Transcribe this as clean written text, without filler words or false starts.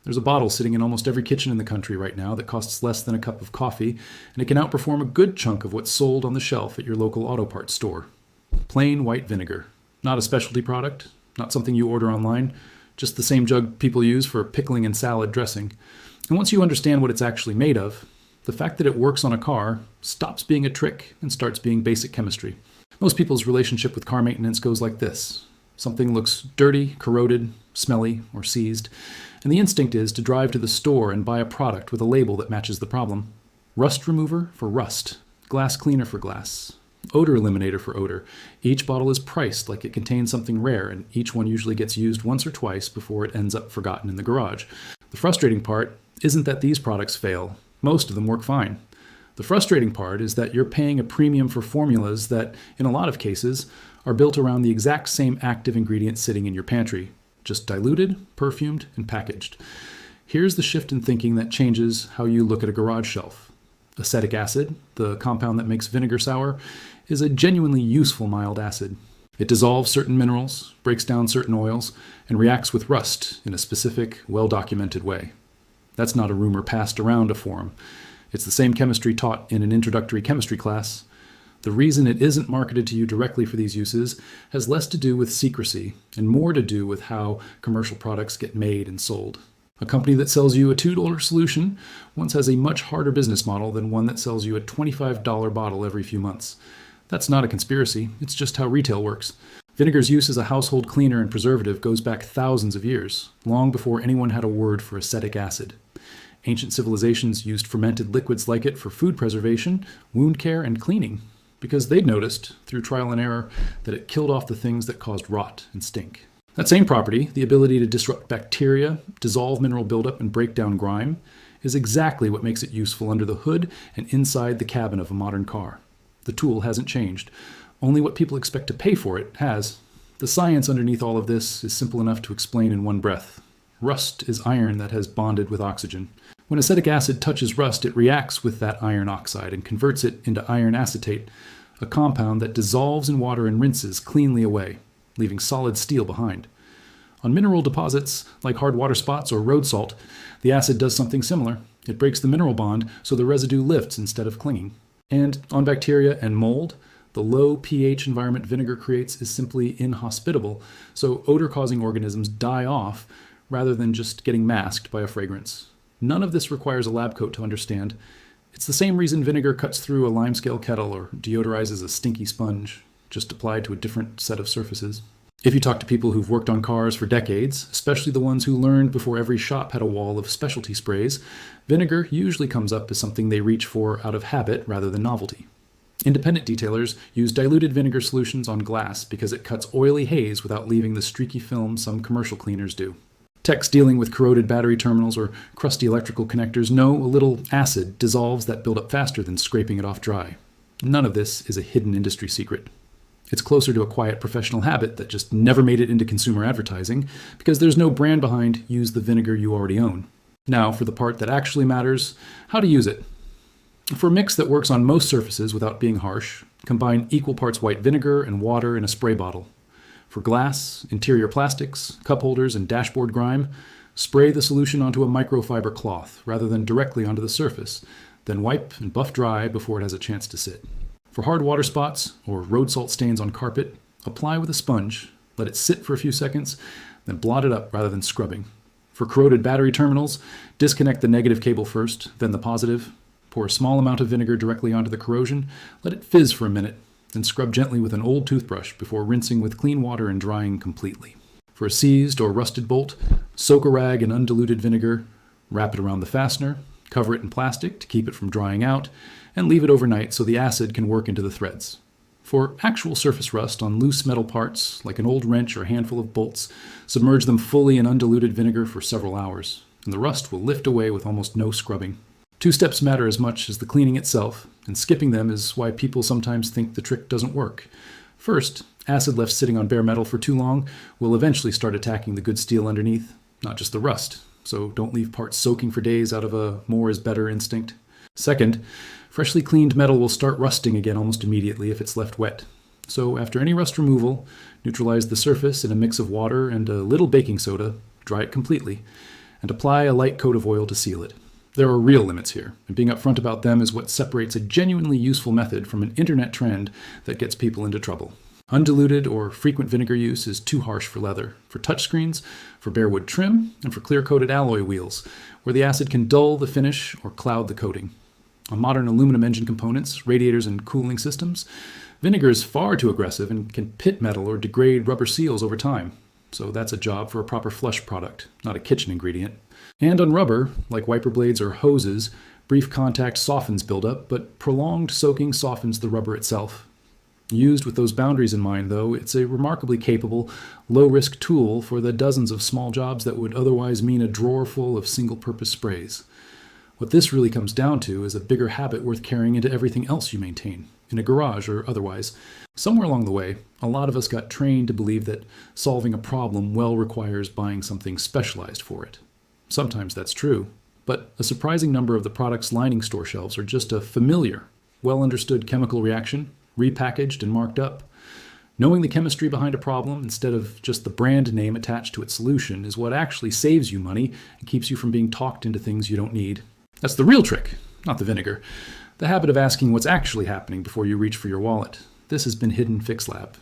There's a bottle sitting in almost every kitchen in the country right now that costs less than a cup of coffee, and it can outperform a good chunk of what's sold on the shelf at your local auto parts store. Plain white vinegar. Not a specialty product, not something you order online, just the same jug people use for pickling and salad dressing. And once you understand what it's actually made of, the fact that it works on a car stops being a trick and starts being basic chemistry. Most people's relationship with car maintenance goes like this. Something looks dirty, corroded, smelly, or seized, and the instinct is to drive to the store and buy a product with a label that matches the problem. Rust remover for rust, glass cleaner for glass, odor eliminator for odor. Each bottle is priced like it contains something rare, and each one usually gets used once or twice before it ends up forgotten in the garage. The frustrating part isn't that these products fail. Most of them work fine. The frustrating part is that you're paying a premium for formulas that, in a lot of cases, are built around the exact same active ingredient sitting in your pantry, just diluted, perfumed, and packaged. Here's the shift in thinking that changes how you look at a garage shelf. Acetic acid, the compound that makes vinegar sour, is a genuinely useful mild acid. It dissolves certain minerals, breaks down certain oils, and reacts with rust in a specific, well-documented way. That's not a rumor passed around a forum. It's the same chemistry taught in an introductory chemistry class. The reason it isn't marketed to you directly for these uses has less to do with secrecy and more to do with how commercial products get made and sold. A company that sells you a $2 solution once has a much harder business model than one that sells you a $25 bottle every few months. That's not a conspiracy, it's just how retail works. Vinegar's use as a household cleaner and preservative goes back thousands of years, long before anyone had a word for acetic acid. Ancient civilizations used fermented liquids like it for food preservation, wound care, and cleaning, because they'd noticed, through trial and error, that it killed off the things that caused rot and stink. That same property, the ability to disrupt bacteria, dissolve mineral buildup, and break down grime, is exactly what makes it useful under the hood and inside the cabin of a modern car. The tool hasn't changed. Only what people expect to pay for it has. The science underneath all of this is simple enough to explain in one breath. Rust is iron that has bonded with oxygen. When acetic acid touches rust, it reacts with that iron oxide and converts it into iron acetate, a compound that dissolves in water and rinses cleanly away, leaving solid steel behind. On mineral deposits, like hard water spots or road salt, the acid does something similar. It breaks the mineral bond so the residue lifts instead of clinging. And on bacteria and mold, the low pH environment vinegar creates is simply inhospitable, so odor-causing organisms die off rather than just getting masked by a fragrance. None of this requires a lab coat to understand. It's the same reason vinegar cuts through a limescale kettle or deodorizes a stinky sponge, just applied to a different set of surfaces. If you talk to people who've worked on cars for decades, especially the ones who learned before every shop had a wall of specialty sprays, vinegar usually comes up as something they reach for out of habit rather than novelty. Independent detailers use diluted vinegar solutions on glass because it cuts oily haze without leaving the streaky film some commercial cleaners do. Techs dealing with corroded battery terminals or crusty electrical connectors know a little acid dissolves that buildup faster than scraping it off dry. None of this is a hidden industry secret. It's closer to a quiet professional habit that just never made it into consumer advertising because there's no brand behind "use the vinegar you already own." Now, for the part that actually matters, how to use it. For a mix that works on most surfaces without being harsh, combine equal parts white vinegar and water in a spray bottle. For glass, interior plastics, cup holders, and dashboard grime, spray the solution onto a microfiber cloth rather than directly onto the surface, then wipe and buff dry before it has a chance to sit. For hard water spots or road salt stains on carpet, apply with a sponge, let it sit for a few seconds, then blot it up rather than scrubbing. For corroded battery terminals, disconnect the negative cable first, then the positive. Pour a small amount of vinegar directly onto the corrosion, let it fizz for a minute, then scrub gently with an old toothbrush before rinsing with clean water and drying completely. For a seized or rusted bolt, soak a rag in undiluted vinegar, wrap it around the fastener, cover it in plastic to keep it from drying out, and leave it overnight so the acid can work into the threads. For actual surface rust on loose metal parts, like an old wrench or a handful of bolts, submerge them fully in undiluted vinegar for several hours, and the rust will lift away with almost no scrubbing. 2 steps matter as much as the cleaning itself, and skipping them is why people sometimes think the trick doesn't work. First, acid left sitting on bare metal for too long will eventually start attacking the good steel underneath, not just the rust, so don't leave parts soaking for days out of a more is better instinct. Second, freshly cleaned metal will start rusting again almost immediately if it's left wet. So after any rust removal, neutralize the surface in a mix of water and a little baking soda, dry it completely, and apply a light coat of oil to seal it. There are real limits here, and being upfront about them is what separates a genuinely useful method from an internet trend that gets people into trouble. Undiluted or frequent vinegar use is too harsh for leather, for touchscreens, for bare wood trim, and for clear-coated alloy wheels, where the acid can dull the finish or cloud the coating. On modern aluminum engine components, radiators, and cooling systems, vinegar is far too aggressive and can pit metal or degrade rubber seals over time. So that's a job for a proper flush product, not a kitchen ingredient. And on rubber, like wiper blades or hoses, brief contact softens buildup, but prolonged soaking softens the rubber itself. Used with those boundaries in mind, though, it's a remarkably capable, low-risk tool for the dozens of small jobs that would otherwise mean a drawer full of single-purpose sprays. What this really comes down to is a bigger habit worth carrying into everything else you maintain, in a garage or otherwise. Somewhere along the way, a lot of us got trained to believe that solving a problem well requires buying something specialized for it. Sometimes that's true, but a surprising number of the products lining store shelves are just a familiar, well-understood chemical reaction, repackaged and marked up. Knowing the chemistry behind a problem instead of just the brand name attached to its solution is what actually saves you money and keeps you from being talked into things you don't need. That's the real trick, not the vinegar. The habit of asking what's actually happening before you reach for your wallet. This has been Hidden Fix Lab.